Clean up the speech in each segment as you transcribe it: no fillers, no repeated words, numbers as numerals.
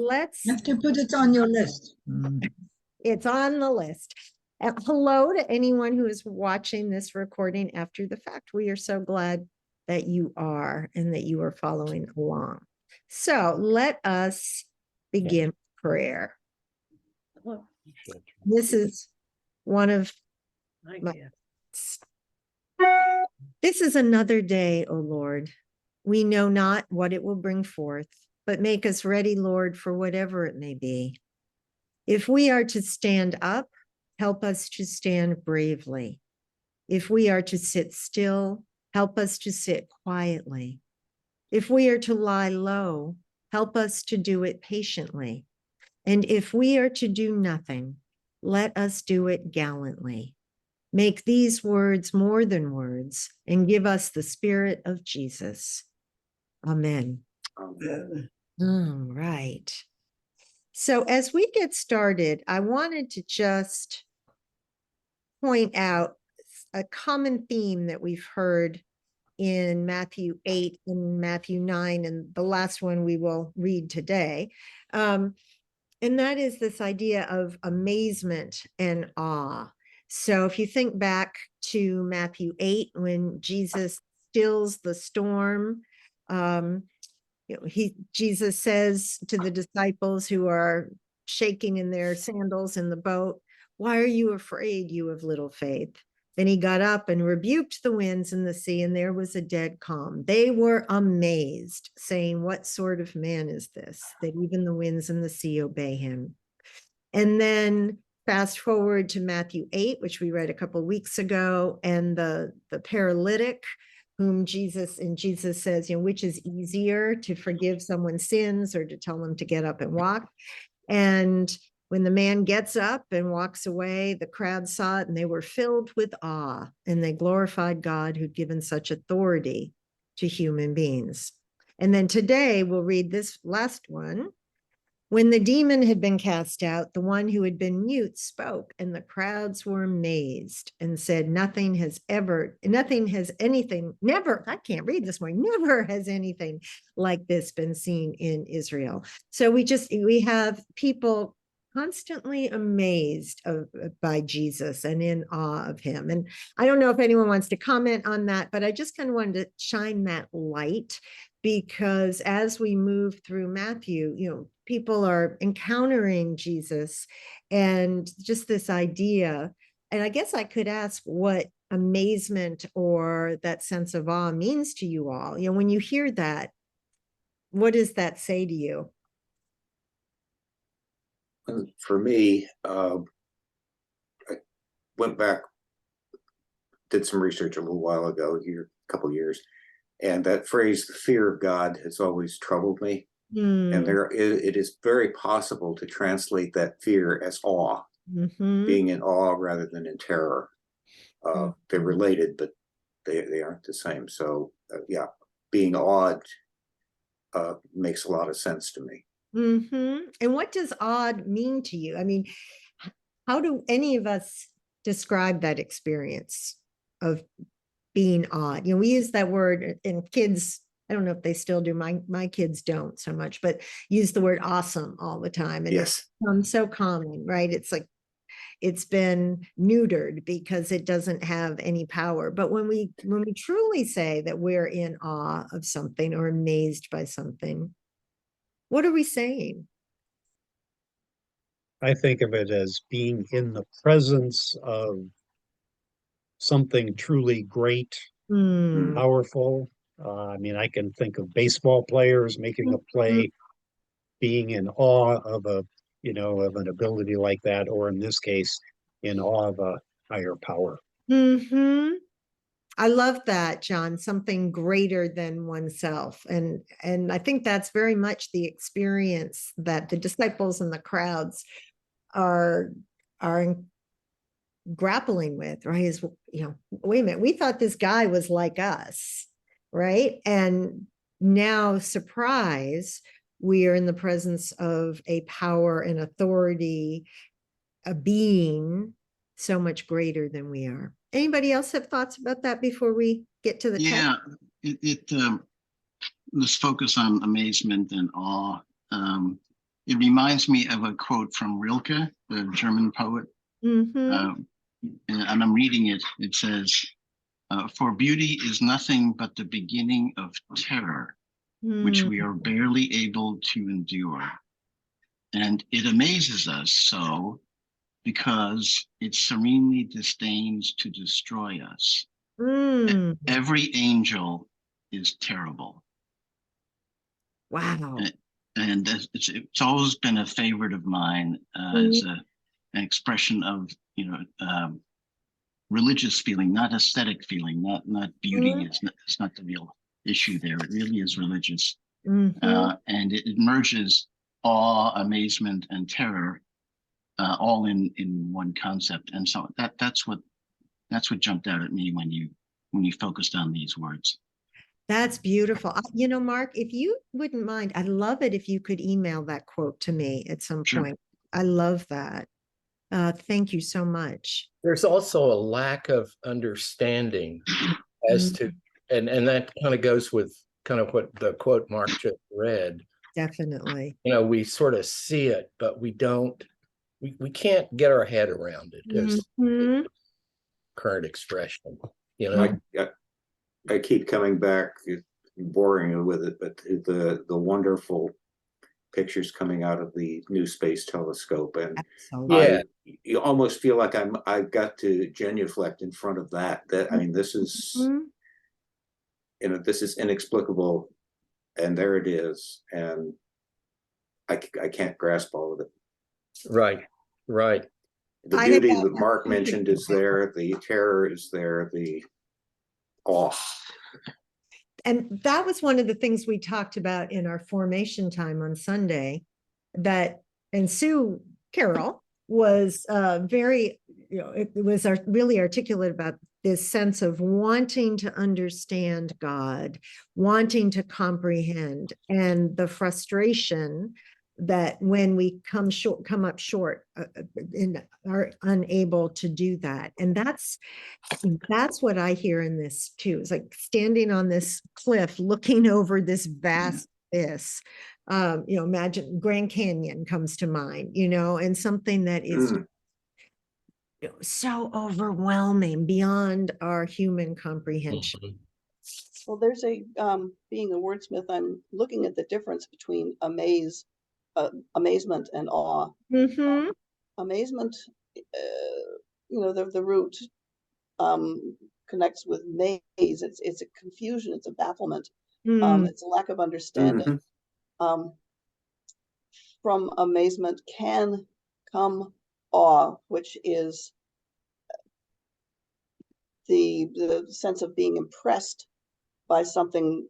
let's, You have to put it on your list. it's on the list. Hello to anyone who is watching this recording after the fact. We are so glad that you are and that you are following along. So let us begin prayer. This is one of my, this is another day, O Lord. We know not what it will bring forth, but make us ready, Lord, for whatever it may be. If we are to stand up, help us to stand bravely. If we are to sit still, help us to sit quietly. If we are to lie low, help us to do it patiently. And if we are to do nothing, let us do it gallantly. Make these words more than words and give us the spirit of Jesus. Amen. Amen. All right. So as we get started, I wanted to just point out a common theme that we've heard in Matthew 8 and Matthew 9, and the last one we will read today. And that is this idea of amazement and awe. So if you think back to Matthew 8, when Jesus stills the storm, Jesus says to the disciples who are shaking in their sandals in the boat, "Why are you afraid, you of little faith?" Then he got up and rebuked the winds and the sea, and there was a dead calm. They were amazed, saying, "What sort of man is this, that even the winds and the sea obey him?" And then fast forward to Matthew 8, which we read a couple of weeks ago, and the paralytic whom Jesus says, which is easier, to forgive someone's sins or to tell them to get up and walk? And when the man gets up and walks away, the crowd saw it and they were filled with awe, and they glorified God who'd given such authority to human beings. And then today we'll read this last one. When the demon had been cast out, the one who had been mute spoke, and the crowds were amazed and said, never, I can't read this morning, never has anything like this been seen in Israel. So we have people constantly amazed by Jesus and in awe of him. And I don't know if anyone wants to comment on that, but I just kind of wanted to shine that light, because as we move through Matthew, people are encountering Jesus and just this idea. And I guess I could ask what amazement or that sense of awe means to you all. When you hear that, what does that say to you? For me, I went back, did some research a little while ago, a couple of years, and that phrase, the fear of God, has always troubled me. And it is very possible to translate that fear as awe, being in awe rather than in terror. They're related, but they aren't the same. So yeah, being awed makes a lot of sense to me. And what does awed mean to you? I mean, how do any of us describe that experience of being awed? We use that word, and kids, I don't know if they still do. My kids don't so much, but use the word awesome all the time. And yes, it's so common, right? It's like it's been neutered because it doesn't have any power. But when we truly say that we're in awe of something or amazed by something, what are we saying? I think of it as being in the presence of something truly great, powerful. I mean, I can think of baseball players making a play, being in awe of of an ability like that, or in this case, in awe of a higher power. I love that, John, something greater than oneself. And I think that's very much the experience that the disciples and the crowds are grappling with, right? Is, wait a minute, we thought this guy was like us, right? And now, surprise, we are in the presence of a power and authority, a being so much greater than we are. Anybody else have thoughts about that before we get to the text? This focus on amazement and awe it reminds me of a quote from Rilke, the German poet. Mhm. And I'm reading it. It says, "For beauty is nothing but the beginning of terror, which we are barely able to endure. And it amazes us so because it serenely disdains to destroy us. Mm. Every angel is terrible." Wow. And it's always been a favorite of mine as an expression of, religious feeling, not aesthetic feeling, not beauty. It's not the real issue there. It really is religious. And it merges awe, amazement, and terror all in one concept. And so that's what jumped out at me when you focused on these words. That's beautiful. You know, Mark, if you wouldn't mind, I'd love it if you could email that quote to me at some Sure. point. I love that. Thank you so much. There's also a lack of understanding as to, and that kind of goes with kind of what the quote Mark just read. Definitely. You know, we sort of see it, but we can't get our head around it as current expression, you know. I keep coming back, boring you with it, but the wonderful pictures coming out of the new space telescope, and Yeah, you almost feel like I've got to genuflect in front of that. I mean, this is this is inexplicable, and there it is, and I can't grasp all of it. right. The beauty that Mark mentioned is there, the terror is there, the awe. And that was one of the things we talked about in our formation time on Sunday, and Sue Carroll was very, it was really articulate about this sense of wanting to understand God, wanting to comprehend, and the frustration that when we come up short and are unable to do that. And that's what I hear in this too. It's like standing on this cliff, looking over this vast abyss. Imagine Grand Canyon comes to mind, and something that is so overwhelming beyond our human comprehension. Well, there's being a wordsmith, I'm looking at the difference between amazement and awe. Amazement, the root connects with maze. It's a confusion. It's a bafflement. It's a lack of understanding. From amazement can come awe, which is the sense of being impressed by something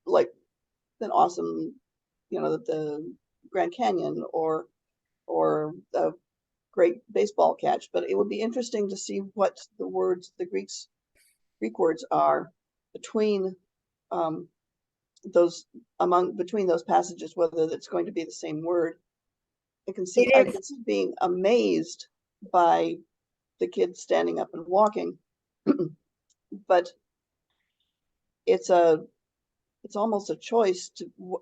like an awesome, the Grand Canyon or a great baseball catch. But it would be interesting to see what the Greek words are between between those passages, whether it's going to be the same word. I can see being amazed by the kids standing up and walking, but it's almost a choice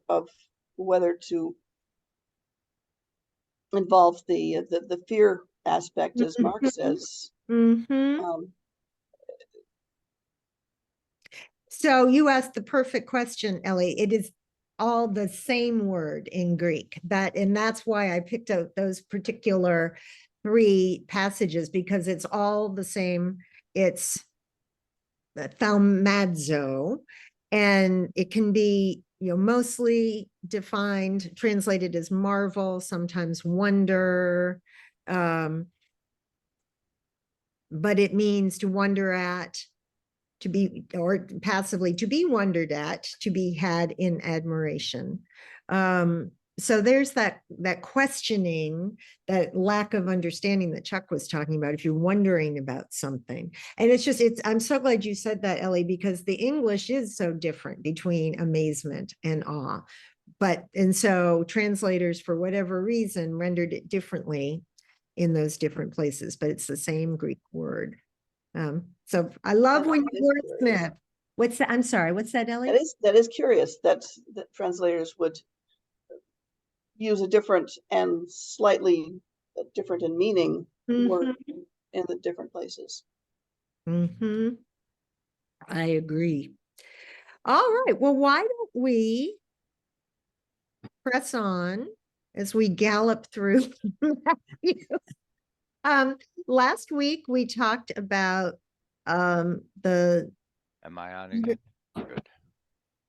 of whether to involve the fear aspect, as Mark says. So you asked the perfect question, Ellie. It is all the same word in Greek, and that's why I picked out those particular 3 passages, because it's all the same. It's thaumazo, and it can be mostly translated as marvel, sometimes wonder, but it means to wonder at, to be, or passively to be wondered at, to be had in admiration. So there's that questioning, that lack of understanding that Chuck was talking about, if you're wondering about something. And I'm so glad you said that, Ellie, because the English is so different between amazement and awe. And so translators, for whatever reason, rendered it differently in those different places, but it's the same Greek word. So I love when you wordsmith. What's that? I'm sorry. What's that, Ellie? That is curious that translators would use a different and slightly different in meaning word in the different places. Mm-hmm. I agree. All right. Well, why don't we press on as we gallop through Matthew? Last week we talked about the Am I on again? Good.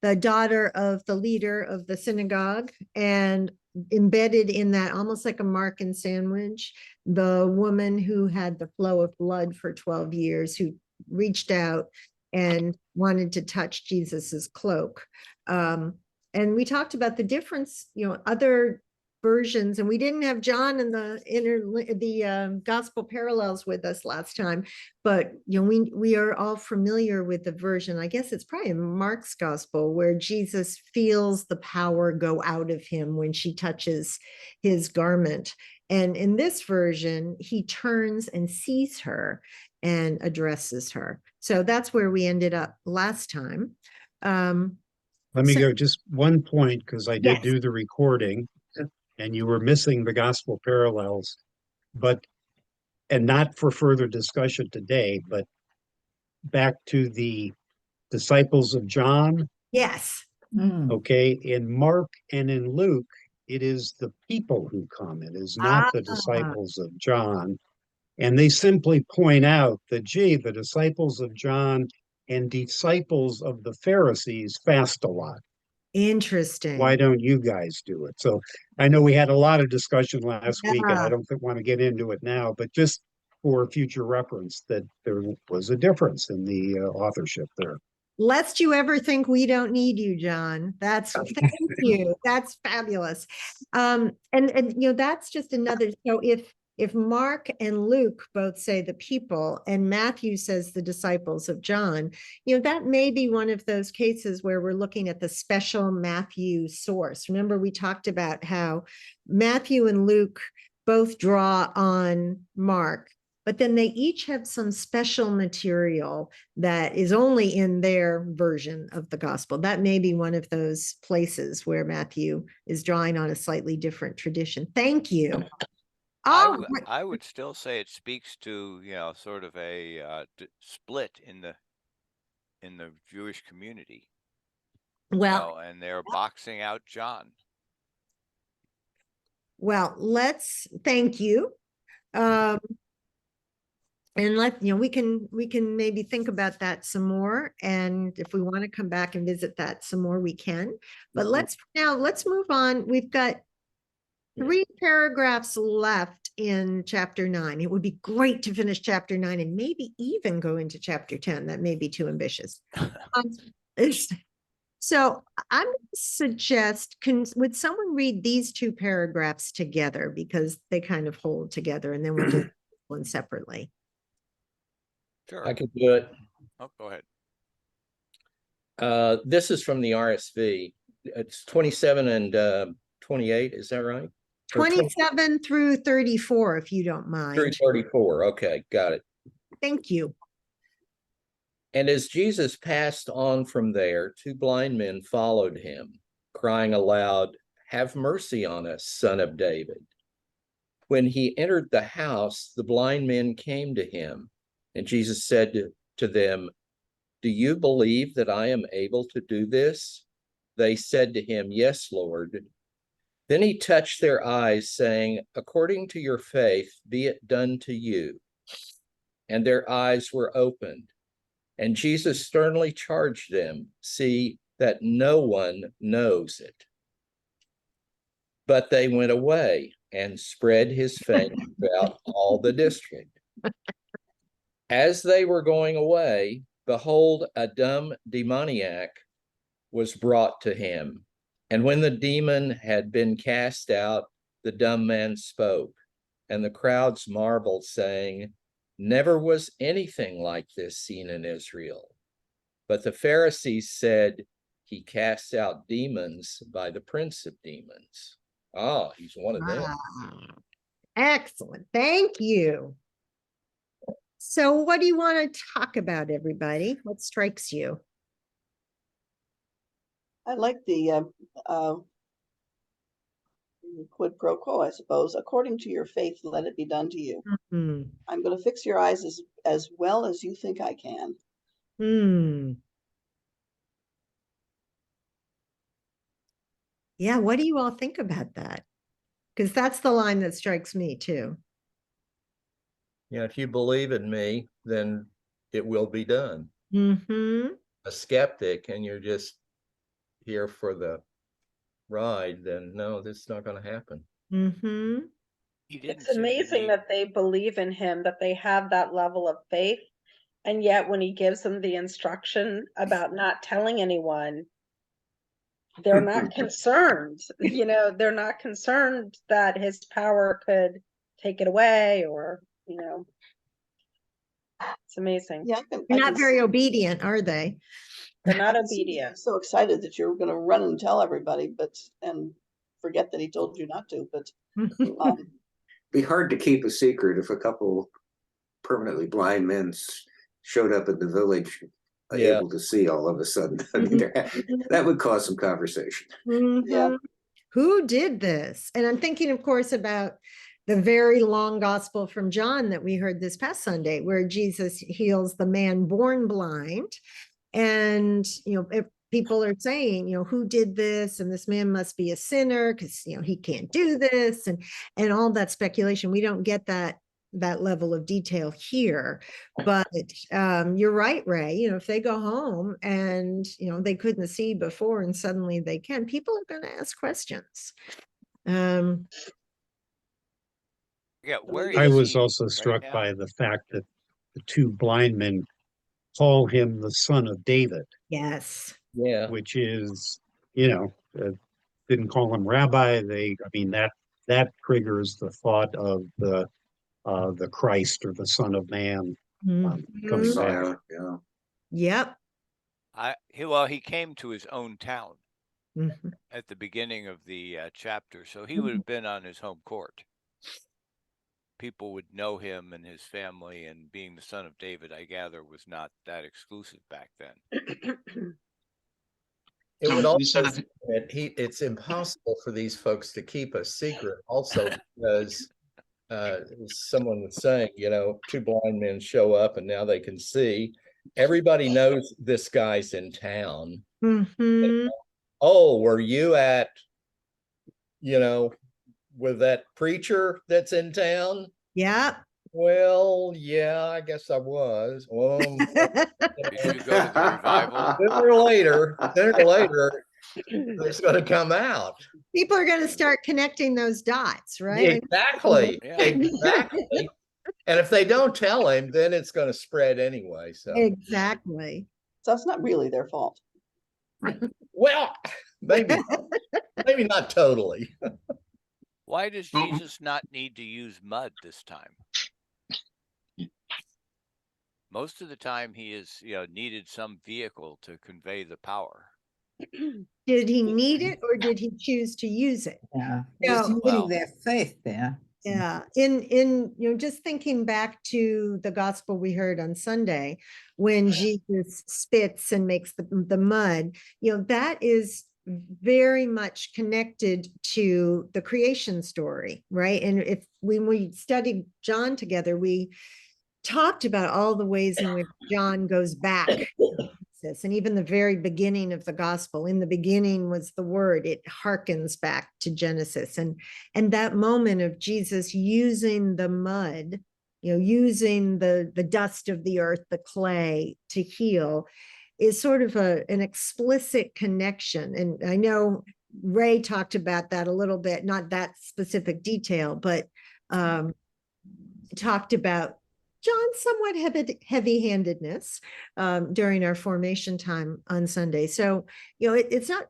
the daughter of the leader of the synagogue, and embedded in that, almost like a Markan sandwich, the woman who had the flow of blood for 12 years, who reached out and wanted to touch Jesus's cloak. And we talked about the difference, other versions, and we didn't have John in the gospel parallels with us last time, but we are all familiar with the version, I guess it's probably in Mark's gospel, where Jesus feels the power go out of him when she touches his garment. And in this version, he turns and sees her and addresses her. So that's where we ended up last time. Let me go just one point, because I did Yes. do the recording and you were missing the gospel parallels, and not for further discussion today, but back to the disciples of John. Yes. Okay, in Mark and in Luke, it is the people who come. It is not the disciples of John. And they simply point out that, gee, the disciples of John and disciples of the Pharisees fast a lot. Interesting. Why don't you guys do it? So I know we had a lot of discussion last week, and I Yeah. don't want to get into it now, but just for future reference, that there was a difference in the authorship there. Lest you ever think we don't need you, John. Thank you. That's fabulous. And that's just another. So if Mark and Luke both say the people and Matthew says the disciples of John, that may be one of those cases where we're looking at the special Matthew source. Remember, we talked about how Matthew and Luke both draw on Mark, but then they each have some special material that is only in their version of the gospel. That may be one of those places where Matthew is drawing on a slightly different tradition. Thank you. I would still say it speaks to, sort of a split in the Jewish community. Well, and they're boxing out John. Well, thank you. And we can maybe think about that some more. And if we want to come back and visit that some more, we can. But let's move on. We've got 3 paragraphs left in chapter 9. It would be great to finish chapter 9 and maybe even go into chapter 10. That may be too ambitious. So I'm going to suggest, would someone read these 2 paragraphs together, because they kind of hold together, and then we'll do one separately. Sure. I can do it. Oh, go ahead. This is from the RSV. It's 27 and 28. Is that right? 27 through 34, if you don't mind. 34. Okay, got it. Thank you. And as Jesus passed on from there, 2 blind men followed him, crying aloud, "Have mercy on us, Son of David." When he entered the house, the blind men came to him, and Jesus said to them, "Do you believe that I am able to do this?" They said to him, "Yes, Lord." Then he touched their eyes, saying, "According to your faith, be it done to you." And their eyes were opened. And Jesus sternly charged them, "See that no one knows it." But they went away and spread his fame throughout all the district. As they were going away, behold, a dumb demoniac was brought to him. And when the demon had been cast out, the dumb man spoke, and the crowds marveled, saying, "Never was anything like this seen in Israel." But the Pharisees said, "He casts out demons by the prince of demons." Oh, he's one of them. Excellent. Thank you. So what do you want to talk about, everybody? What strikes you? I like the quid pro quo, I suppose. According to your faith, let it be done to you. Hmm. I'm going to fix your eyes as well as you think I can. Hmm. Yeah, what do you all think about that? Because that's the line that strikes me too. You know, if you believe in me, then it will be done. Mm-hmm. A skeptic and you're just here for the ride, then no, this is not going to happen. Mm-hmm. He didn't It's seem to amazing need- that they believe in him, that they have that level of faith. And yet when he gives them the instruction about not telling anyone, they're not concerned, you know, they're not concerned that his power could take it away or, you know, it's amazing. Yeah, They're not very obedient, are they? They're not I can see obedient. so excited that you're going to run and tell everybody, and forget that he told you not to. But Be hard to keep a secret if a couple permanently blind men showed up at the village, Yeah. able to see all of a sudden. I mean, that would cause some conversation. yeah, Who did this? And I'm thinking, of course, about the very long gospel from John that we heard this past Sunday, where Jesus heals the man born blind. And, you know, if people are saying, you know, who did this? And this man must be a sinner because, you know, he can't do this and all that speculation. We don't get that level of detail here, but you're right, Ray. You know, if they go home and, you know, they couldn't see before and suddenly they can, people are going to ask questions. Yeah, where maybe I is was he also right struck now? by the fact that the two blind men call him the son of David, Yes. Yeah. which is, you know, didn't call him rabbi. I mean, that triggers the thought of the Christ or the Son of Man coming back. Messiah, yeah. Yep. He came to his own town Mhm. at the beginning of the chapter, so he would have been on his home court. People would know him and his family, and being the son of David, I gather, was not that exclusive back then. It So would you also said that it's impossible for these folks to keep a secret also because someone was saying, you know, two blind men show up and now they can see. Everybody knows this guy's in town. Mhm. Oh, were you at, you know, with that preacher that's in town? Yep. Well, yeah, I guess I was. Well, Did you go to the revival? sooner or later, it's going to come out. People are going to start connecting those dots, right? Exactly. Yeah. Exactly. And if they don't tell him, then it's going to spread anyway. So, Exactly. so it's not really their fault. well, maybe not totally. Why does Jesus not need to use mud this time? Most of the time he is, needed some vehicle to convey the power. Did he need it or did he choose to use it? Yeah, No. he's using their faith there. Yeah, in just thinking back to the gospel we heard on Sunday, when Jesus spits and makes the mud, that is very much connected to the creation story, right? And when we studied John together, we talked about all the ways in which John goes back to Genesis, and even the very beginning of the gospel. In the beginning was the word. It harkens back to Genesis, and that moment of Jesus using the mud, using the dust of the earth, the clay, to heal, is sort of an explicit connection. And I know Ray talked about that a little bit, not that specific detail, but talked about John's somewhat heavy-handedness during our formation time on Sunday. So, it's not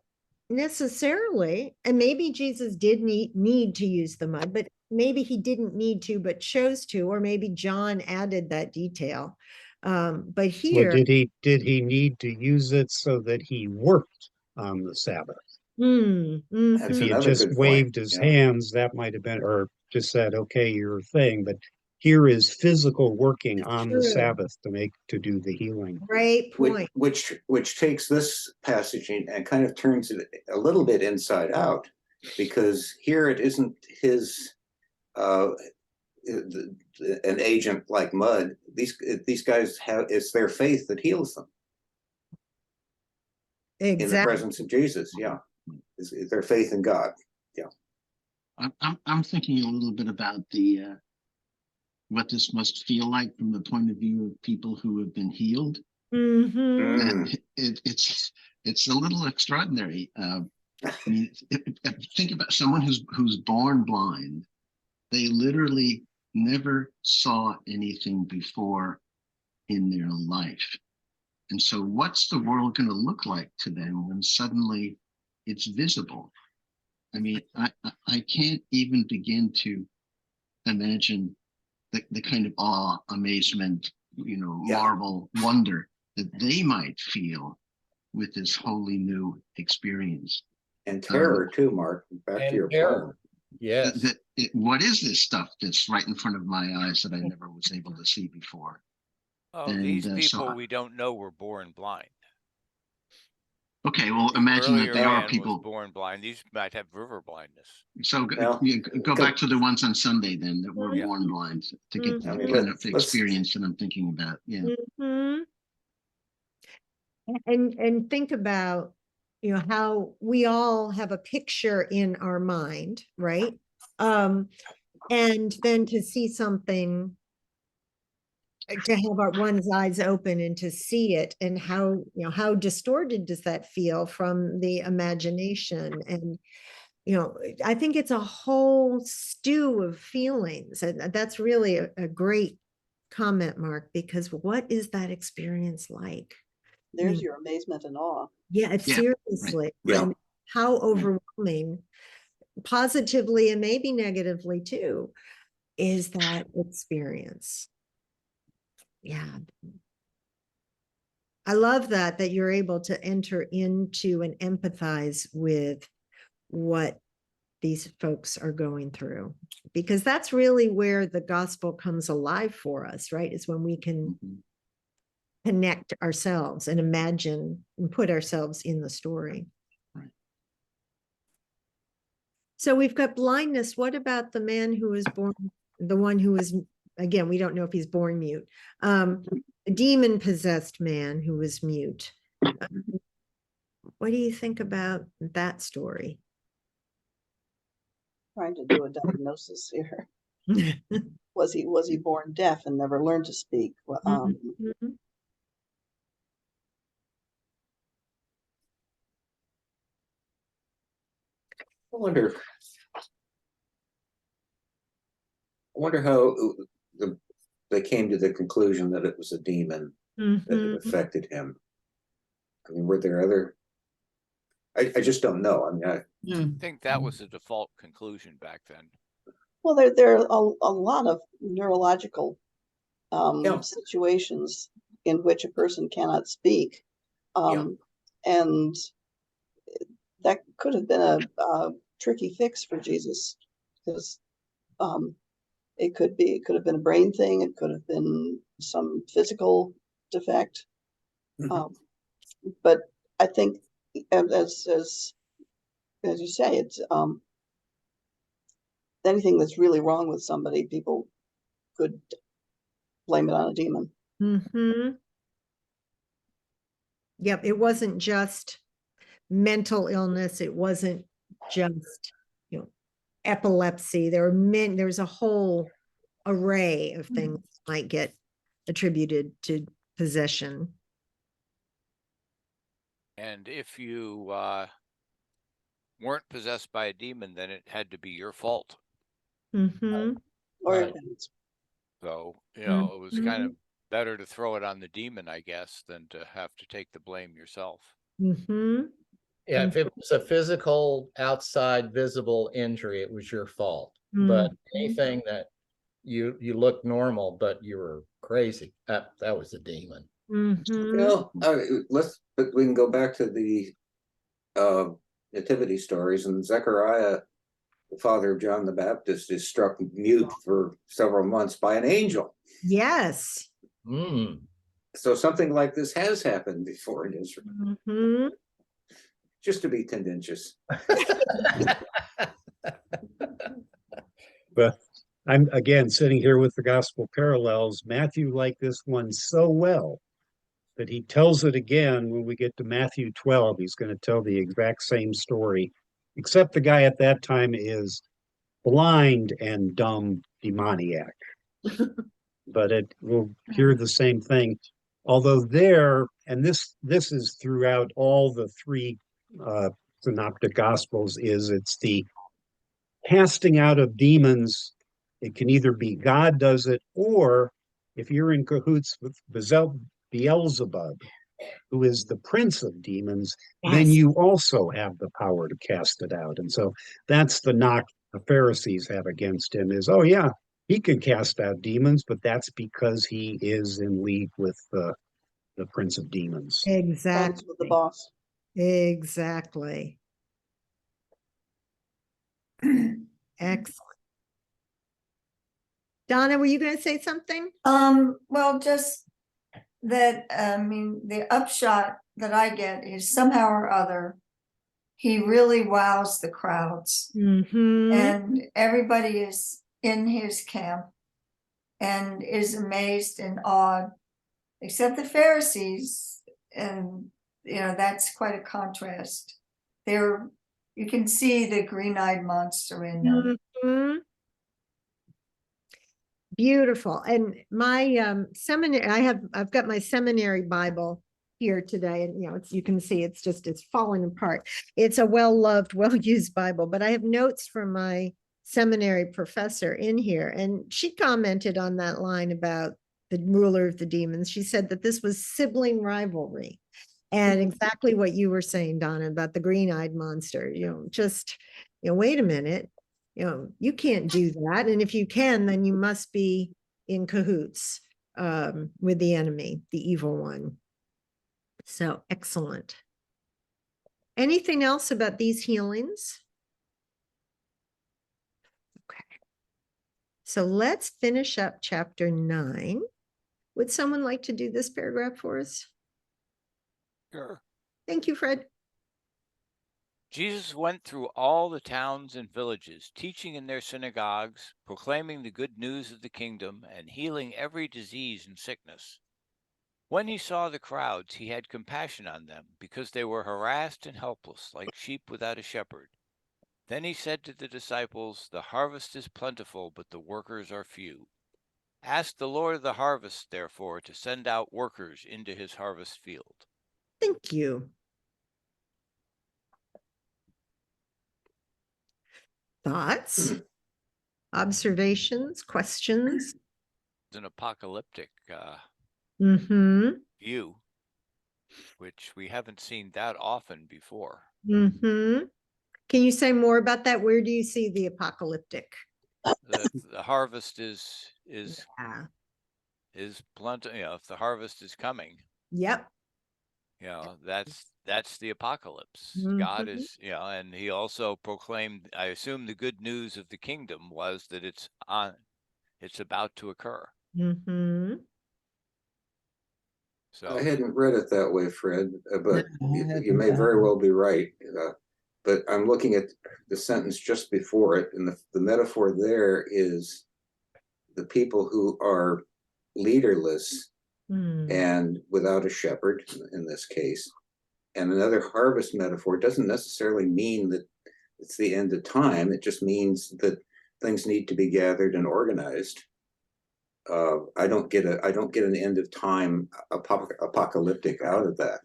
necessarily, and maybe Jesus did need to use the mud, but maybe he didn't need to, but chose to, or maybe John added that detail. But here, well, did he need to use it so that he worked on the Sabbath? That's If he had another just good point. waved his hands, that might have been, or just said, "Okay, your thing." But here is physical working on the True. Sabbath to do the healing. Great point. Which takes this passage and kind of turns it a little bit inside out, because here it isn't his an agent like mud. These guys have, it's their faith that heals them in the Exactly. presence of Jesus. Yeah, it's their faith in God. Yeah, I'm thinking a little bit about the what this must feel like from the point of view of people who have been healed. Mm-hmm. It's a little extraordinary. I mean, think about someone who's born blind. They literally never saw anything before in their life. And so what's the world going to look like to them when suddenly it's visible? I mean, I can't even begin to imagine the kind of awe, amazement, marvel, wonder that they might feel with this wholly new experience. and terror too, Mark. Back to your point. Yes. What is this stuff that's right in front of my eyes that I never was able to see before? Oh, And, these so people we don't know were born blind. Okay, well, The imagine that earlier they are man people. was born blind. These might have river blindness. So Well, go back to the ones on Sunday then that were Yeah. born blind to get Mhm. I the mean, kind of let's experience that I'm thinking about. Yeah. Mhm. And think about, how we all have a picture in our mind, right? And then to see something, to have one's eyes open and to see it, and how distorted does that feel from the imagination? And I think it's a whole stew of feelings, and that's really a great comment, Mark, because what is that experience like? There's your amazement and awe. Yeah, it's Yeah, seriously. Yeah. And how overwhelming, positively and maybe negatively too, is that experience. Yeah. I love that you're able to enter into and empathize with what these folks are going through, because that's really where the gospel comes alive for us, right? Is when we can connect ourselves and imagine and put ourselves in the story. Right. So we've got blindness. What about the man who was born, the one who was, again, we don't know if he's born mute, a demon possessed man who was mute? What do you think about that story? Trying to do a diagnosis here. Was he born deaf and never learned to speak? Well, Mhm. I wonder how they came to the conclusion that it was a demon that had Mhm. affected him. I mean, were there other? I just don't know. I mean, I think that was the default conclusion back then. well, there are a lot of neurological Yeah. situations in which a person cannot speak, and that could have been a tricky fix for Jesus, because it could have been a brain thing, it could have been some physical defect. But I think, as you say, it's anything that's really wrong with somebody, people could blame it on a demon. Mhm. Yep, it wasn't just mental illness. It wasn't just, epilepsy. There's a whole array of things that might get attributed to possession. And if you weren't possessed by a demon, then it had to be your fault. Mm-hmm. Or Right. So, it was kind of better to throw it on the demon, I guess, than to have to take the blame yourself. Mm-hmm. Yeah, if it was a physical, outside, visible injury, it was your fault. But anything that you looked normal, but you were crazy, that was a demon. Mm-hmm. But we can go back to the nativity stories, and Zechariah, the father of John the Baptist, is struck mute for several months by an angel. Yes. Mm. So something like this has happened before in Israel. Mm-hmm. just to be tendentious. But I'm again sitting here with the gospel parallels. Matthew liked this one so well that he tells it again when we get to Matthew 12. He's going to tell the exact same story, except the guy at that time is blind and dumb demoniac. But it will hear the same thing. Although there, and this is throughout all the three synoptic gospels, is it's the casting out of demons. It can either be God does it, or if you're in cahoots with Beelzebub, who is the prince of demons, then you also have the power to cast it out. And so that's the knock the Pharisees have against him is, oh yeah, he can cast out demons, but that's because he is in league with the prince of demons. Friends Exactly. with the boss. Exactly. Excellent. Donna, were you going to say something? Well, just that, I mean, the upshot that I get is somehow or other, he really wows the crowds, Mm-hmm. and everybody is in his camp and is amazed and awed, except the Pharisees. And, you know, that's quite a contrast. You can see the green-eyed monster in them. Mhm. Beautiful. And my seminary, I've got my seminary Bible here today, and you know, you can see it's falling apart. It's a well-loved, well-used Bible, but I have notes from my seminary professor in here, and she commented on that line about the ruler of the demons. She said that this was sibling rivalry. And exactly what you were saying, Donna, about the green-eyed monster, wait a minute, you can't do that. And if you can, then you must be in cahoots with the enemy, the evil one. So excellent. Anything else about these healings? Okay. So let's finish up chapter 9. Would someone like to do this paragraph for us? Sure. Thank you, Fred. Jesus went through all the towns and villages, teaching in their synagogues, proclaiming the good news of the kingdom, and healing every disease and sickness. When he saw the crowds, he had compassion on them, because they were harassed and helpless, like sheep without a shepherd. Then he said to the disciples, "The harvest is plentiful, but the workers are few. Ask the Lord of the harvest, therefore, to send out workers into his harvest field." Thank you. Thoughts, observations, questions? It's an apocalyptic Mm-hmm. view, which we haven't seen that often before. Mm-hmm. Can you say more about that? Where do you see the apocalyptic? The harvest is Yeah. plenty. If the harvest is coming, Yep. that's the apocalypse. God is, and he also proclaimed, I assume the good news of the kingdom was that it's about to occur. Mm-hmm. So I hadn't read it that way, Fred, but you may very well be right. But I'm looking at the sentence just before it, and the metaphor there is the people who are leaderless and without a shepherd in this case. And another harvest metaphor doesn't necessarily mean that it's the end of time. It just means that things need to be gathered and organized. I don't get an end of time apocalyptic out of that.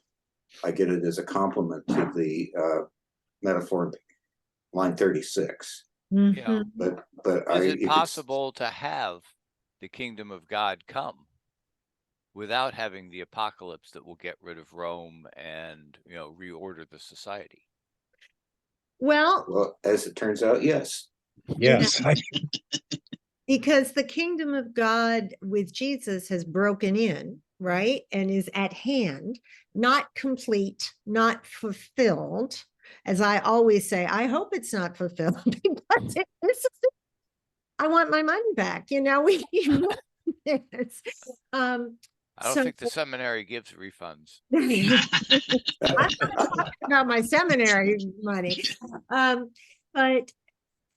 I get it as a compliment to the metaphor, line 36. But is it possible to have the kingdom of God come without having the apocalypse that will get rid of Rome and reorder the society? Well, as it turns out, yes. Yes. Because the kingdom of God with Jesus has broken in, right? And is at hand, not complete, not fulfilled. As I always say, I hope it's not fulfilled because I want my money back. We this. I don't So- think the seminary gives refunds. I'm not talking about my seminary money. But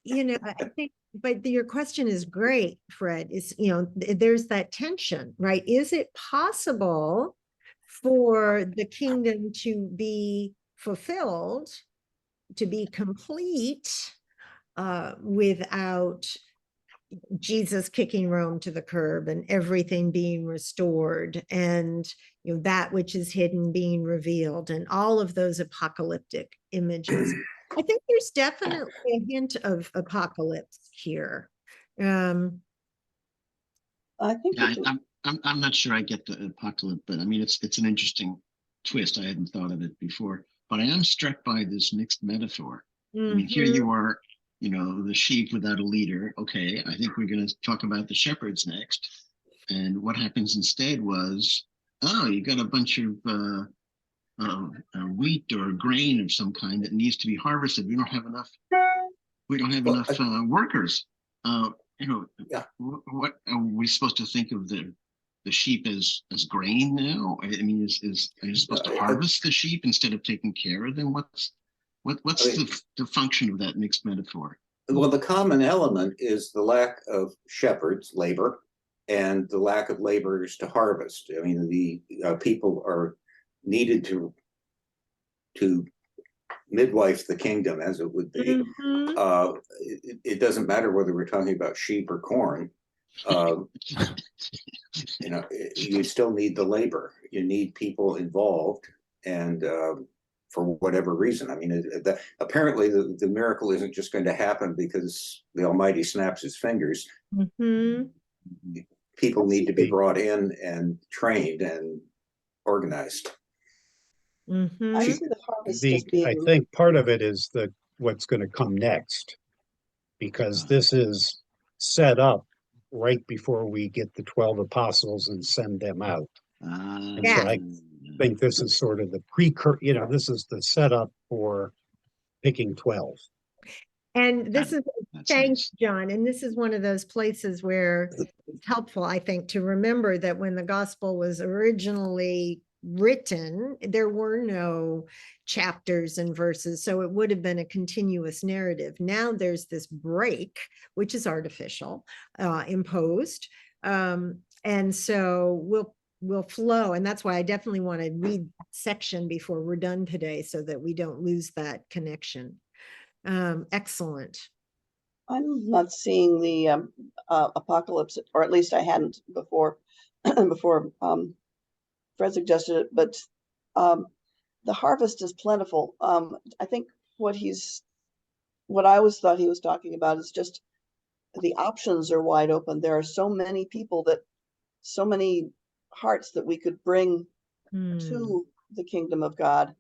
I think, but your question is great, Fred, is, there's that tension, right? Is it possible for the kingdom to be fulfilled, to be complete, without Jesus kicking Rome to the curb and everything being restored, and that which is hidden being revealed, and all of those apocalyptic images? I think there's definitely a hint of apocalypse here. I think Yeah, I'm not sure I get the apocalypse, but I mean it's an interesting twist. I hadn't thought of it before, but I am struck by this mixed metaphor. I mean, here you are, the sheep without a leader. Okay, I think we're going to talk about the shepherds next. And what happens instead was, oh, you got a bunch of wheat or grain of some kind that needs to be harvested. We don't have enough. We don't have enough workers. Yeah. What are we supposed to think of the sheep as grain now? I mean, are you supposed to harvest the sheep instead of taking care of them? What's the function of that mixed metaphor? Well, the common element is the lack of shepherds, labor, and the lack of laborers to harvest. I mean, the people are needed to midwife the kingdom, as it would be. It doesn't matter whether we're talking about sheep or corn. You still need the labor. You need people involved, and for whatever reason. I mean, apparently the miracle isn't just going to happen because the Almighty snaps his fingers. People need to be brought in and trained and organized. I see the harvest as I being, think part of it is what's going to come next, because this is set up right before we get the 12 apostles and send them out. And so I think this is sort of the precursor, this is the setup for picking 12. And this is, That's thanks, nice. John. And this is one of those places where it's helpful, I think, to remember that when the gospel was originally written, there were no chapters and verses. So it would have been a continuous narrative. Now there's this break, which is artificial, imposed. And so we'll flow. And that's why I definitely want to read that section before we're done today, so that we don't lose that connection. Excellent. I'm not seeing the apocalypse, or at least I hadn't before Fred suggested it, but the harvest is plentiful. I think what I always thought he was talking about is just the options are wide open. There are so many people, so many hearts that we could bring to the kingdom of God.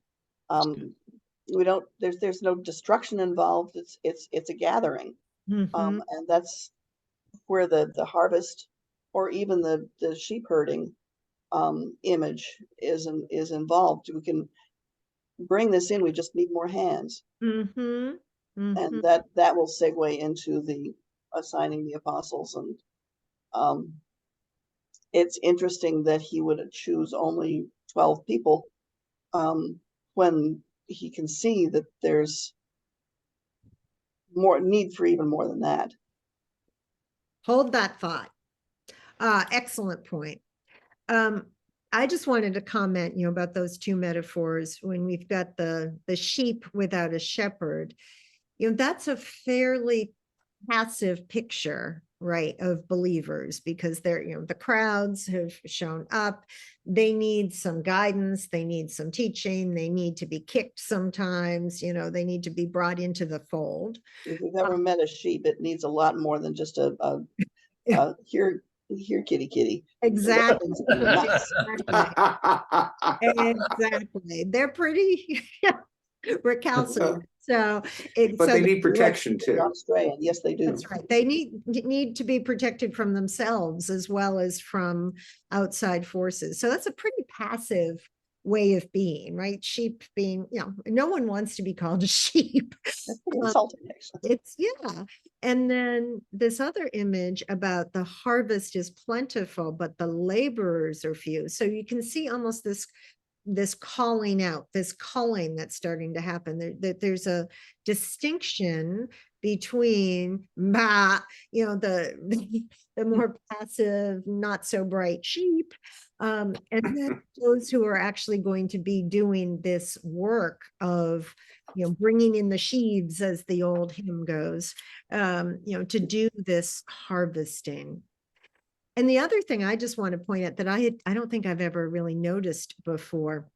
There's no destruction involved. It's a gathering. And that's where the harvest, or even the sheep herding image is involved. We can bring this in. We just need more hands. And that will segue into the assigning the apostles. And it's interesting that he would choose only 12 people when he can see that there's more need for even more than that. Hold that thought. Excellent point. I just wanted to comment, about those two metaphors. When we've got the sheep without a shepherd, that's a fairly passive picture, right, of believers, because they're, the crowds have shown up. They need some guidance. They need some teaching. They need to be kicked sometimes, they need to be brought into the fold. If you've ever met a sheep, it needs a lot more than just here, kitty. Exactly. Exactly. They're pretty recalcitrant. So but they need protection too. And yes, they do. That's right. They need to be protected from themselves as well as from outside forces. So that's a pretty passive way of being, right? Sheep being, no one wants to be called a sheep. That's pretty insulting, actually. It's yeah. And then this other image about the harvest is plentiful, but the laborers are few. So you can see almost this calling out, this culling that's starting to happen. There's a distinction between the more passive, not so bright sheep, and then those who are actually going to be doing this work of bringing in the sheaves, as the old hymn goes, to do this harvesting. And the other thing I just want to point out that I don't think I've ever really noticed before,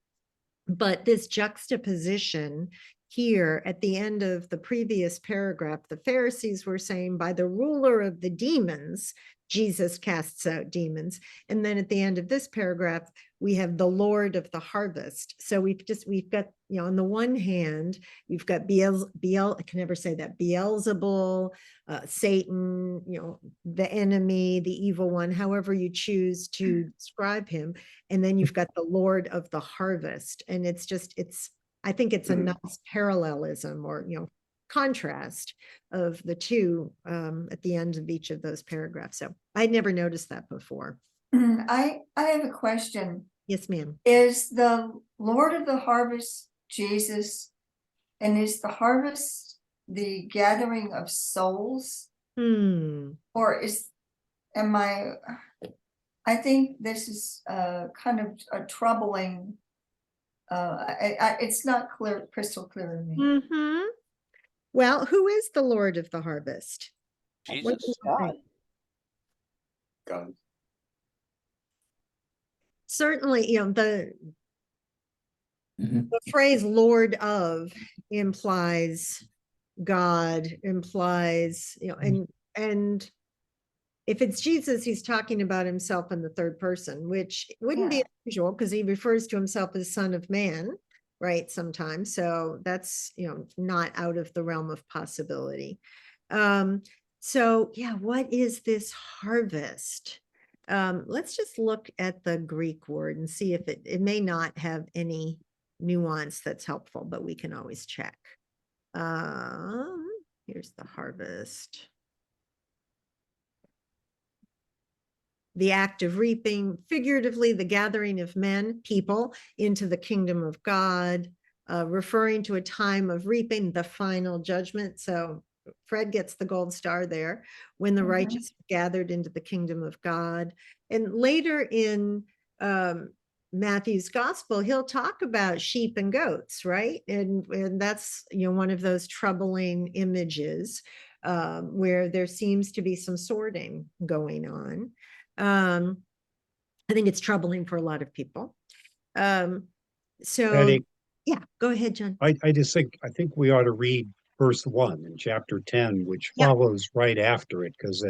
but this juxtaposition here at the end of the previous paragraph, the Pharisees were saying, by the ruler of the demons, Jesus casts out demons. And then at the end of this paragraph, we have the Lord of the harvest. So we've got, on the one hand, we've got I can never say that, Beelzebul, Satan, the enemy, the evil one, however you choose to describe him. And then you've got the Lord of the harvest. And I think it's a nice parallelism or, contrast of the two at the end of each of those paragraphs. So I'd never noticed that before. I have a question. Yes, ma'am. Is the Lord of the harvest Jesus, and is the harvest the gathering of souls? Or I think this is kind of a troubling, it's not crystal clear to me. Well, who is the Lord of the harvest? Jesus. God. Certainly, the phrase Lord of implies God, implies, and if it's Jesus, he's talking about himself in the third person, which wouldn't be unusual because he refers to himself as Son of Man, right? Sometimes. So that's, not out of the realm of possibility. So yeah, what is this harvest? Let's just look at the Greek word and see if it may not have any nuance that's helpful, but we can always check. Here's the harvest. The act of reaping, figuratively, the gathering of men, people, into the kingdom of God, referring to a time of reaping, the final judgment. So Fred gets the gold star there, when the righteous are gathered into the kingdom of God. And later in Matthew's gospel, he'll talk about sheep and goats, right? And that's, one of those troubling images where there seems to be some sorting going on. I think it's troubling for a lot of people. So Patty, yeah, go ahead, John. I think we ought to read verse 1 in chapter 10, which follows right after it, because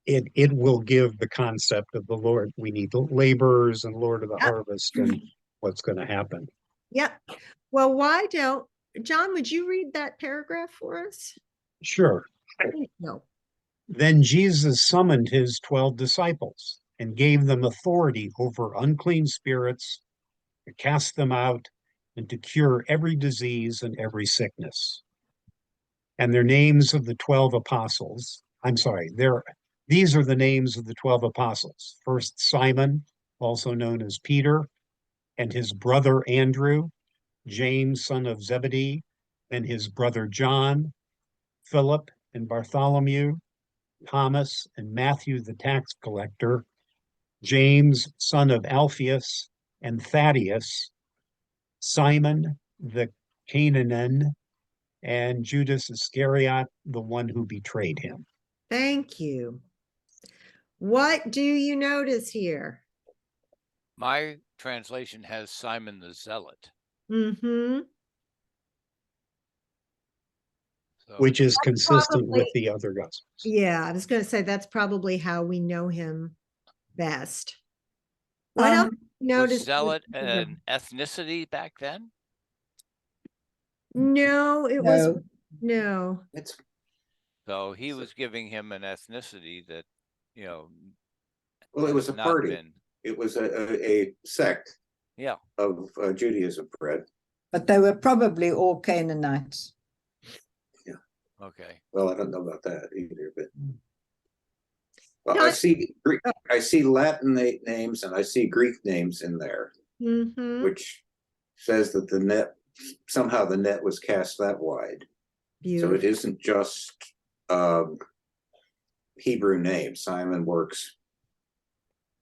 it will give the concept of the Lord. We need the laborers and Lord of the harvest and what's going to happen. Yep. Well, John, would you read that paragraph for us? Sure. No. Then Jesus summoned his 12 disciples and gave them authority over unclean spirits, to cast them out, and to cure every disease and every sickness. And their names of the 12 apostles, these are the names of the 12 apostles. First, Simon, also known as Peter, and his brother Andrew, James, son of Zebedee, and his brother John, Philip and Bartholomew, Thomas and Matthew the tax collector, James, son of Alphaeus, and Thaddeus, Simon the Canaanan, and Judas Iscariot, the one who betrayed him. Thank you. What do you notice here? My translation has Simon the Zealot. Which is consistent with the other gospels. Yeah, I was going to say that's probably how we know him best. What else notice? Was zealot an ethnicity back then? No, it was no. So he was giving him an ethnicity that, well, it was a party. It was a sect. Yeah. of Judaism, Fred. But they were probably all Canaanites. Okay. Well, I don't know about that either, but well, No, I see Greek, I see Latin names and I see Greek names in there, Mhm. which says that somehow the net was cast that wide. So it Beautiful. isn't just Hebrew names. Simon works.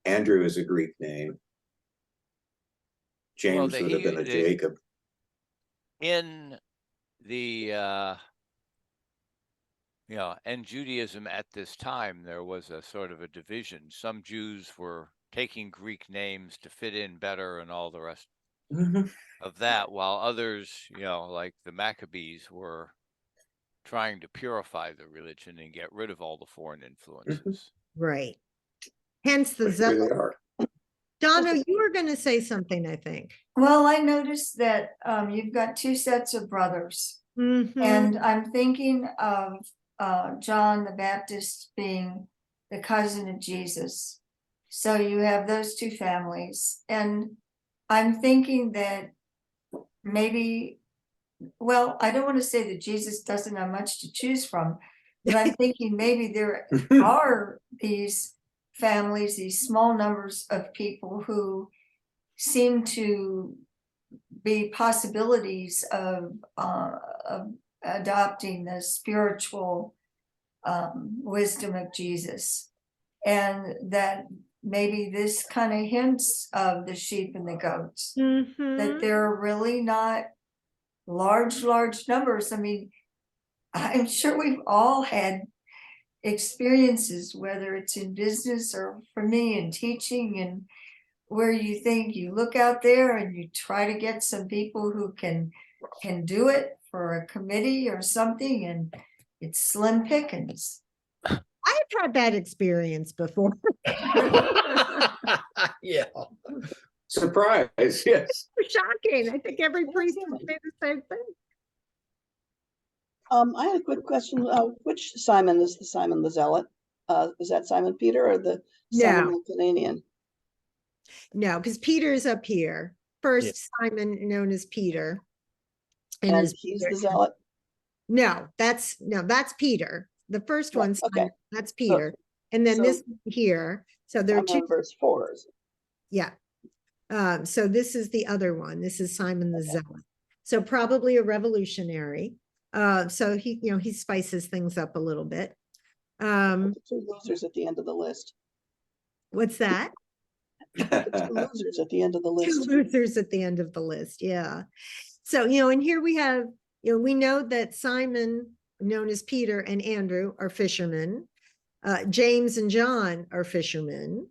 Andrew is a Greek name. James would have been a Jacob. In the and Judaism at this time, there was a sort of a division. Some Jews were taking Greek names to fit in better and all the rest of that, while others, like the Maccabees, were trying to purify the religion and get rid of all the foreign influences. Right. Hence the But here they zealot. are. Donna, you were going to say something, I think. Well, I noticed that you've got two sets of brothers, Mhm. and I'm thinking of John the Baptist being the cousin of Jesus. So you have those two families, and I'm thinking that maybe, well, I don't want to say that Jesus doesn't have much to choose from, but I'm thinking maybe there are these families, these small numbers of people who seem to be possibilities of adopting the spiritual wisdom of Jesus, and that maybe this kind of hints of the sheep and the goats, that they're really not large numbers. I mean, I'm sure we've all had experiences, whether it's in business or for me in teaching, and where you think you look out there and you try to get some people who can do it for a committee or something, and it's slim pickings. I've had that experience before. Yeah. Surprise, yes. Shocking. I think every priest would say the same thing. I had a quick question. Which Simon is the Simon the Zealot? Is that Simon Peter or the Simon No. the Canadian? No, because Peter's up here. First Simon, known as Peter. And his he's brother- the Zealot? No, that's Peter. The first Yeah, one, Simon, okay. that's Peter. And then so this here. So there are I'm two. on verse 4. Yeah. So this is the other one. This is Simon the Zealot. So probably a revolutionary. So he spices things up a little bit. The two losers at the end of the list. What's that? The two losers at the end of the Two list. losers at the end of the list. Yeah. So, and here we have, we know that Simon, known as Peter, and Andrew are fishermen. James and John are fishermen.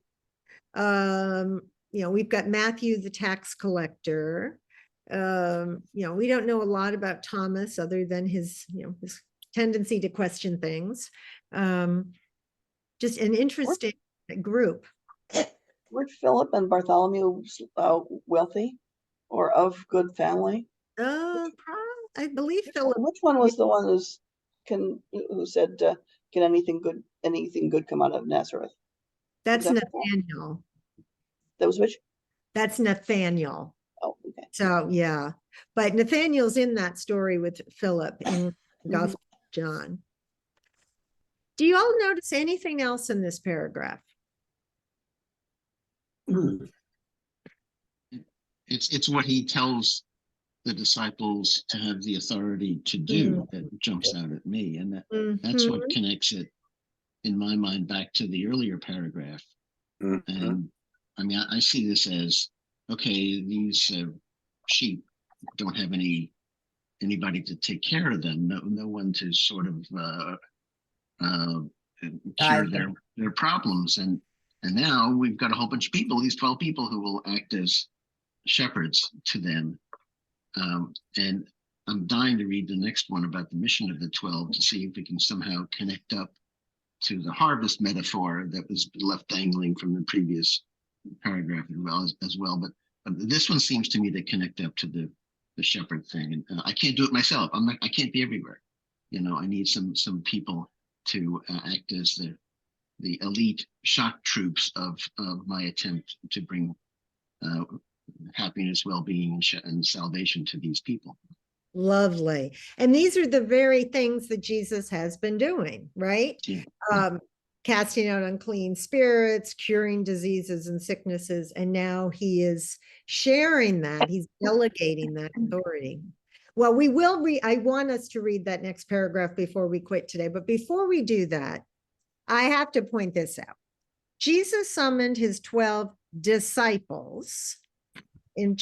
We've got Matthew, the tax collector. We don't know a lot about Thomas other than his tendency to question things. Just an interesting group. Weren't Philip and Bartholomew wealthy or of good family? I believe Philip. Which one was the one who said, "Can anything good come out of Nazareth"? That's that Nathaniel. That was which? That's Nathaniel. Oh, okay. So yeah, but Nathaniel's in that story with Philip in the Gospel of John. Do you all notice anything else in this paragraph? It's what he tells the disciples to have the authority to do that jumps out at me, and that's what connects it in my mind back to the earlier paragraph. And I mean, I see this as, okay, these sheep don't have anybody to take care of them, no one to sort of cure their problems, and now we've got a whole bunch of people, these 12 people who will act as shepherds to them. And I'm dying to read the next one about the mission of the 12 to see if we can somehow connect up to the harvest metaphor that was left dangling from the previous paragraph as well. But this one seems to me to connect up to the shepherd thing. And I can't do it myself. I can't be everywhere. I need some people to act as the elite shock troops of my attempt to bring happiness, well-being, and salvation to these people. Lovely. And these are the very things that Jesus has been doing, right? Yeah. Casting out unclean spirits, curing diseases and sicknesses. And now he is sharing that. He's delegating that authority. Well, we will read, I want us to read that next paragraph before we quit today. But before we do that, I have to point this out. Jesus summoned his 12 disciples in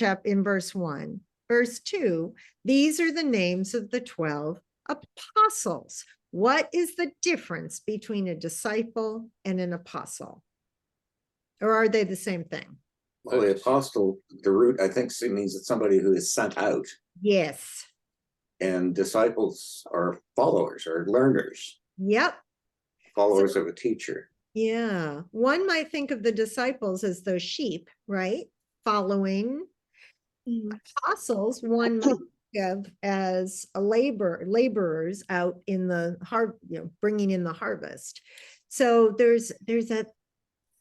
verse 1. Verse 2, these are the names of the 12 apostles. What is the difference between a disciple and an apostle? Or are they the same thing? Well, the apostle, the root, I think, means it's somebody who is sent out. Yes. And disciples are followers or learners. Yep. Followers of a teacher. Yeah. One might think of the disciples as those sheep, right? Following. Apostles, one might think of as a laborers out in the bringing in the harvest. So there's a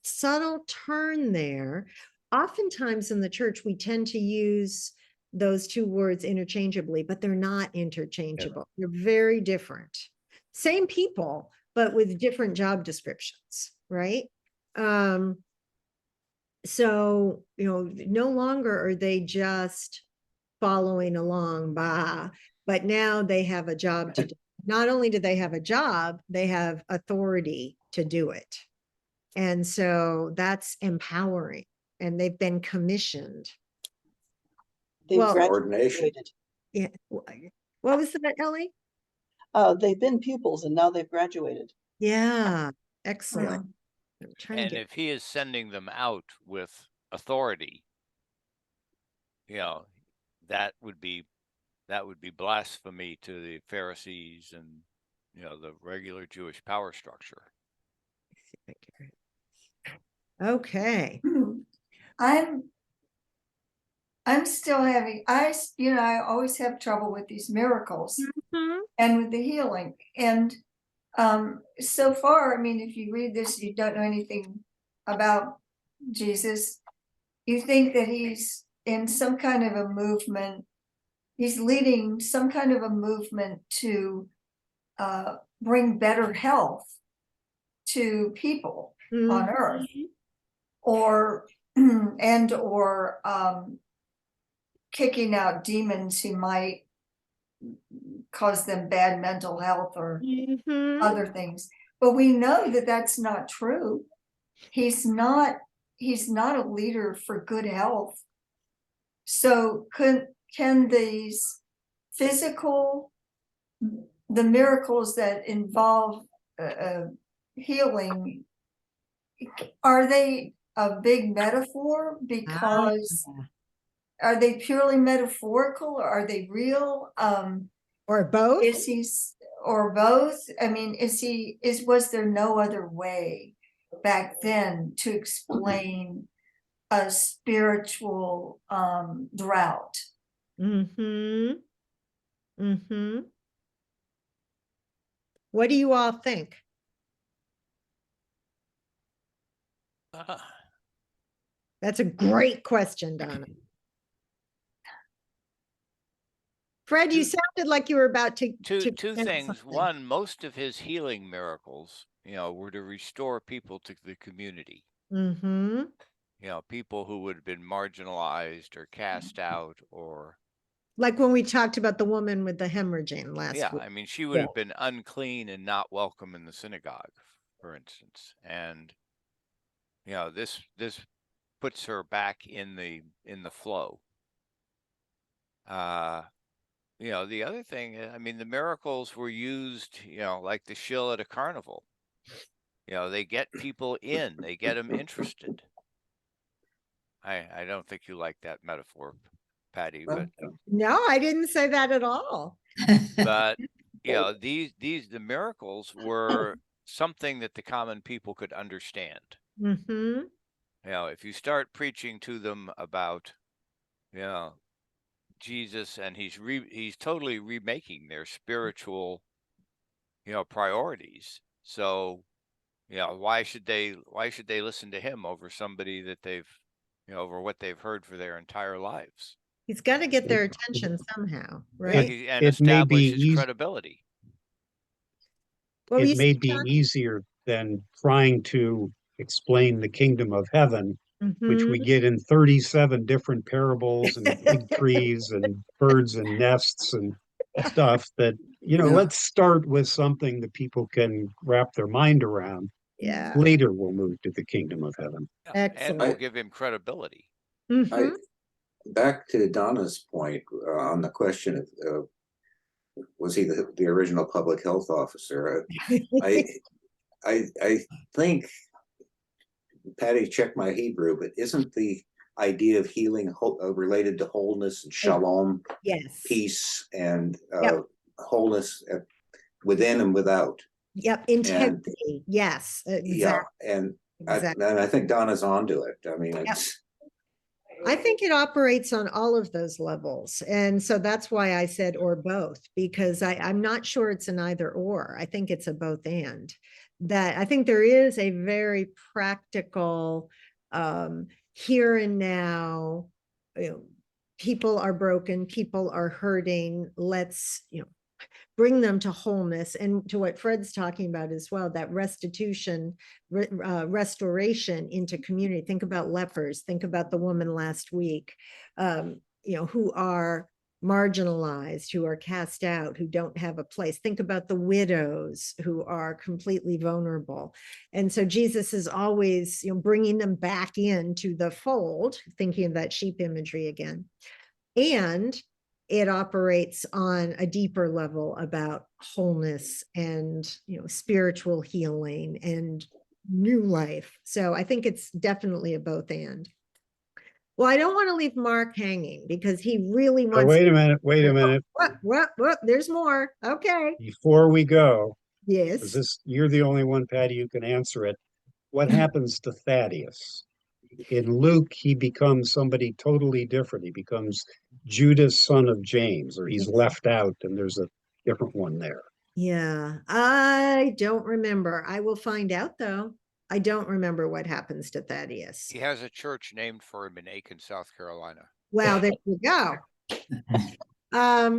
subtle turn there. Oftentimes in the church, we tend to use those two words interchangeably, but they're not interchangeable. Yeah. They're very different. Same people, but with different job descriptions, right? So, no longer are they just following along, but now they have a job to do. Not only do they have a job, they have authority to do it. And so that's empowering, and they've been commissioned. They've ordination. graduated. Yeah. What was that, Ellie? They've been pupils and now they've graduated. Yeah. Excellent. And if he is sending them out with authority, that would be blasphemy to the Pharisees and the regular Jewish power structure. Okay. I'm still having, I always have trouble with these miracles and with the healing. And so far, if you read this, you don't know anything about Jesus. You think that he's in some kind of a movement. He's leading some kind of a movement to bring better health to people on earth, or kicking out demons who might cause them bad mental health or other things. But we know that that's not true. He's not a leader for good health. So can these the miracles that involve healing, are they a big metaphor? Because are they purely metaphorical, or are they real? Or both? Or both? Was there no other way back then to explain a spiritual drought? What do you all think? That's a great question, Donna. Fred, you sounded like you were about to. Two things. One, most of his healing miracles, were to restore people to the community. People who would have been marginalized or cast out, or like when we talked about the woman with the hemorrhaging last week. Yeah, she would have been unclean and not welcome in the synagogue, for instance. And this puts her back in the flow. The other thing, the miracles were used, like the shill at a carnival. They get people in, they get them interested. I don't think you like that metaphor, Patty, but no, I didn't say that at all. But the miracles were something that the common people could understand. If you start preaching to them about Jesus, and he's totally remaking their spiritual priorities. So why should they listen to him over somebody that they've over what they've heard for their entire lives. He's got to get their attention somehow, Yeah, right? and it may be establish his easy. credibility. What were It you may saying, be John? easier than trying to explain the kingdom of heaven, which we Mhm. get in 37 different parables and fig trees and birds and nests and stuff that, Yeah. let's start with something that people can wrap their mind around. Yeah, Later, we'll move to the kingdom of heaven. Yeah, and excellent. will give him credibility. Mhm. Back to Donna's point on the question of was he the original public health officer? I think, Patty, check my Hebrew, but isn't the idea of healing related to wholeness and shalom, Yes. peace, and Yep. wholeness within and without? Yep. Integrity. Yes. Exactly. Yeah, and Exactly. I think Donna's onto it. I mean, Yep. it's I think it operates on all of those levels. And so that's why I said or both, because I'm not sure it's an either or. I think it's a both and. That I think there is a very practical here and now, people are broken, people are hurting. Let's, bring them to wholeness, and to what Fred's talking about as well, that restoration, restoration into community. Think about lepers, think about the woman last week, who are marginalized, who are cast out, who don't have a place. Think about the widows who are completely vulnerable. And so Jesus is always, bringing them back into the fold, thinking of that sheep imagery again. And it operates on a deeper level about wholeness and, spiritual healing and new life. So I think it's definitely a both and. Well, I don't want to leave Mark hanging because he really Oh, wants. wait a minute. What? There's more. Okay. Before we go, Yes. you're the only one, Patty, who can answer it. What happens to Thaddeus? In Luke, he becomes somebody totally different. He becomes Judas, son of James, or he's left out, and there's a different one there. Yeah, I don't remember. I will find out though. I don't remember what happens to Thaddeus. He has a church named for him in Aiken, South Carolina. Well, there you go. It's a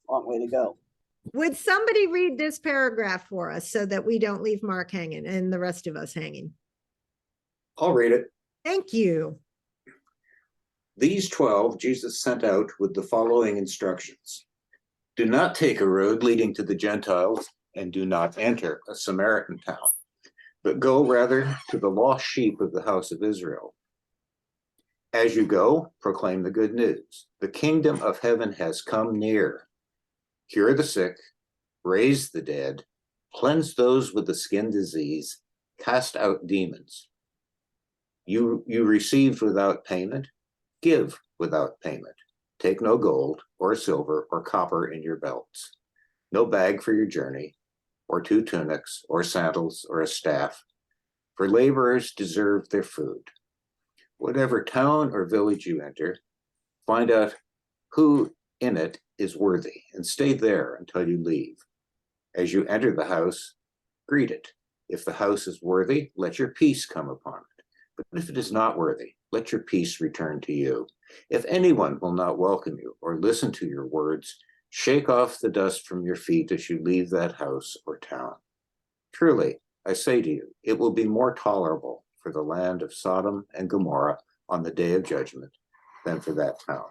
long way to go. Would somebody read this paragraph for us so that we don't leave Mark hanging and the rest of us hanging? I'll read it. Thank you. These 12 Jesus sent out with the following instructions. Do not take a road leading to the Gentiles, and do not enter a Samaritan town, but go rather to the lost sheep of the house of Israel. As you go, proclaim the good news. The kingdom of heaven has come near. Cure the sick, raise the dead, cleanse those with the skin disease, cast out demons. You received without payment, give without payment. Take no gold or silver or copper in your belts, no bag for your journey, or 2 tunics or sandals or a staff, for laborers deserve their food. Whatever town or village you enter, find out who in it is worthy and stay there until you leave. As you enter the house, greet it. If the house is worthy, let your peace come upon it. But if it is not worthy, let your peace return to you. If anyone will not welcome you or listen to your words, shake off the dust from your feet as you leave that house or town. Truly, I say to you, it will be more tolerable for the land of Sodom and Gomorrah on the day of judgment than for that town.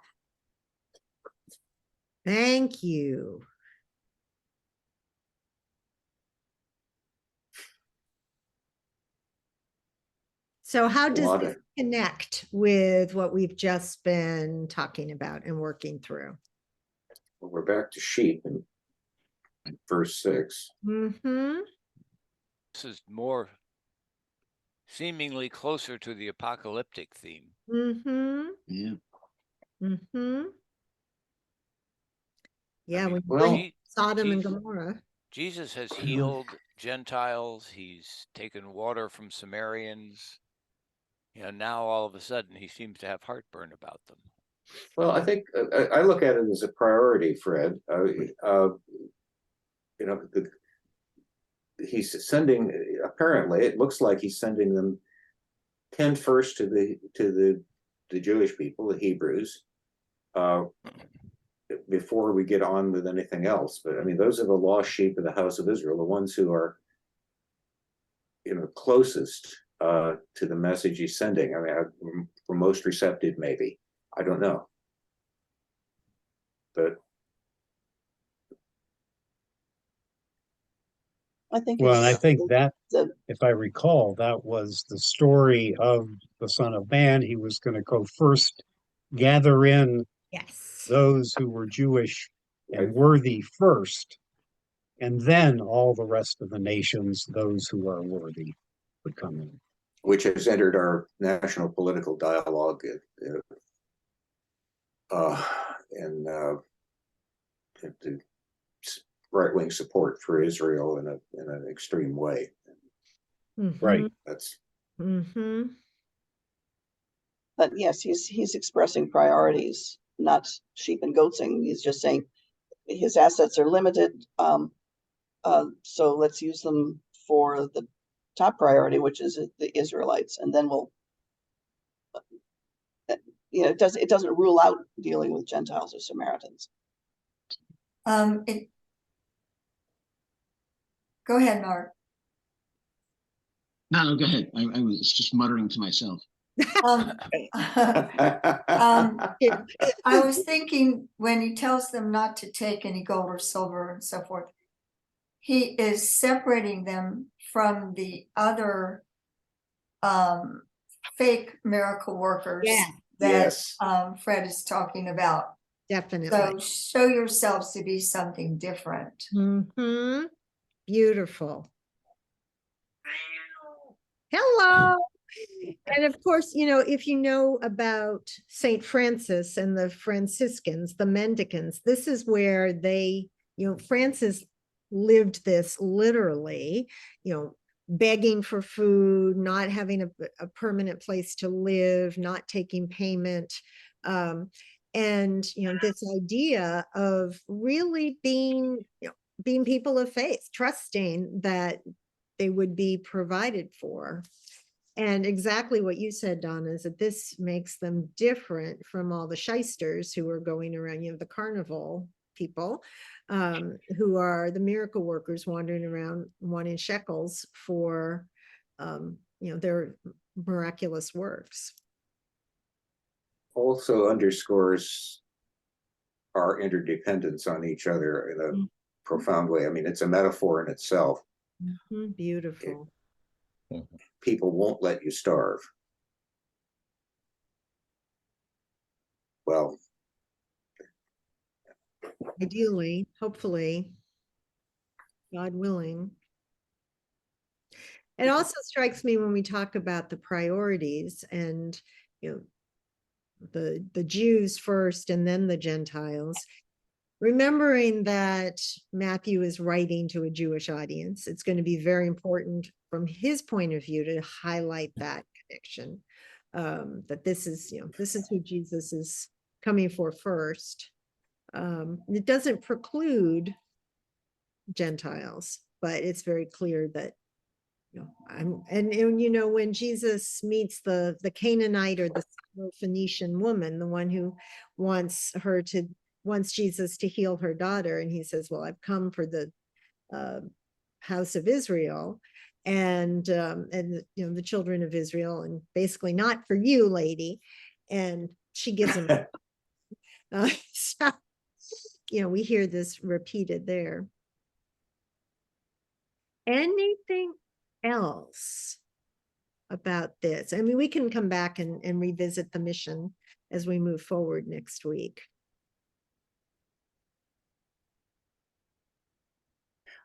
Thank you. So how does this connect with what we've just been talking about and working through? Well, we're back to sheep in verse 6. Mm-hmm. This is more seemingly closer to the apocalyptic theme. Mm-hmm. Yeah. Mm-hmm. Yeah, I mean, well, Sodom and Gomorrah. Jesus has healed Gentiles. He's taken water from Samaritans. Now all of a sudden he seems to have heartburn about them. Well, I think I look at it as a priority, Fred. He's sending. Apparently, it looks like he's sending them 10 first to the the Jewish people, the Hebrews, before we get on with anything else. But I mean, those are the lost sheep of the house of Israel, the ones who are, closest to the message he's sending. I mean, we're most receptive, maybe. I don't know. But I think Well, and I it's think that, the if I recall, that was the story of the Son of Man. He was going to go first, gather in Yes. those who were Jewish and Right. worthy first, and then all the rest of the nations, those who are worthy, would come in. which has entered our national political dialogue and the right-wing support for Israel in an extreme way. Right. That's Mm-hmm. but yes, he's expressing priorities, not sheep and goatsing. He's just saying his assets are limited. So let's use them for the top priority, which is the Israelites, and then we'll, it doesn't rule out dealing with Gentiles or Samaritans. Go ahead, Mark. No, go ahead. I was just muttering to myself. I was thinking when he tells them not to take any gold or silver and so forth, he is separating them from the other fake miracle workers Yeah. that Yes. Fred is talking about. Definitely. So show yourselves to be something different. Mm-hmm. Beautiful. Hello. And of course, if you know about Saint Francis and the Franciscans, the mendicants, this is where they, Francis lived this literally, begging for food, not having a permanent place to live, not taking payment. And, this idea of really being people of faith, trusting that they would be provided for. And exactly what you said, Donna, is that this makes them different from all the shysters who are going around, the carnival people, who are the miracle workers wandering around wanting shekels for, their miraculous works. Also underscores our interdependence on each other in a profound way. I mean, it's a metaphor in itself. Mm-hmm. Beautiful. People won't let you starve. Well, Ideally, hopefully, God willing. It also strikes me when we talk about the priorities and, the Jews first and then the Gentiles, remembering that Matthew is writing to a Jewish audience. It's going to be very important from his point of view to highlight that connection, that this is who Jesus is coming for first. It doesn't preclude Gentiles, but it's very clear that when Jesus meets the Canaanite or the Phoenician woman, the one who wants Jesus to heal her daughter, and he says, well, I've come for the house of Israel and the children of Israel, and basically not for you, lady. And she gives him so, we hear this repeated there. Anything else about this? I mean, we can come back and revisit the mission as we move forward next week.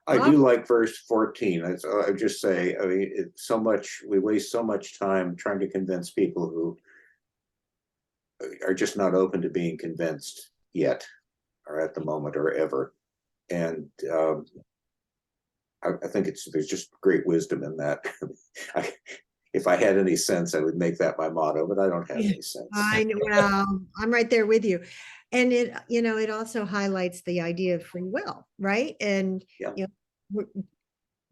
I do like verse 14. I just say, I mean, we waste so much time trying to convince people who are just not open to being convinced yet, or at the moment, or ever. And I think there's just great wisdom in that. If I had any sense, I would make that my motto, but I don't have any sense. Well, I'm right there with you. And it also highlights the idea of free will, right? And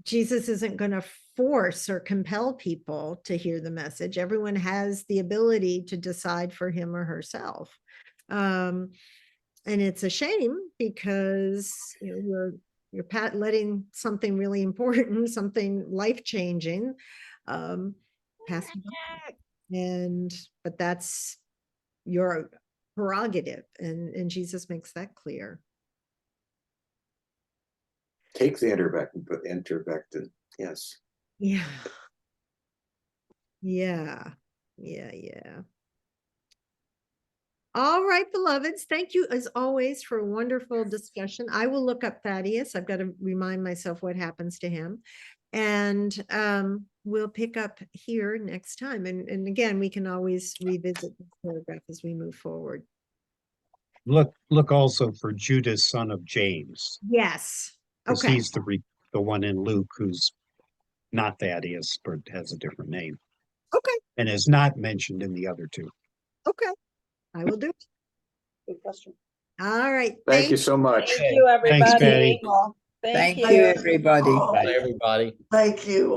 Jesus isn't going to force or compel people to hear the message. Everyone has the ability to decide for him or herself. And it's a shame because you're letting something really important, something life-changing, pass by. But that's your prerogative, and Jesus makes that clear. Take the intervectin. Yes. Yeah. Yeah. All right, beloveds. Thank you as always for a wonderful discussion. I will look up Thaddeus. I've got to remind myself what happens to him. And we'll pick up here next time. And again, we can always revisit this paragraph as we move forward. Look also for Judas, son of James. Yes. Because Okay. he's the one in Luke who's not Thaddeus, but has a different name. Okay. And is not mentioned in the other two. Okay. I will do it. Good question. All right. Thank you so much. Thank you, everybody. Thanks, Patty. Thank Thank you. you, everybody. Bye, everybody. Thank you.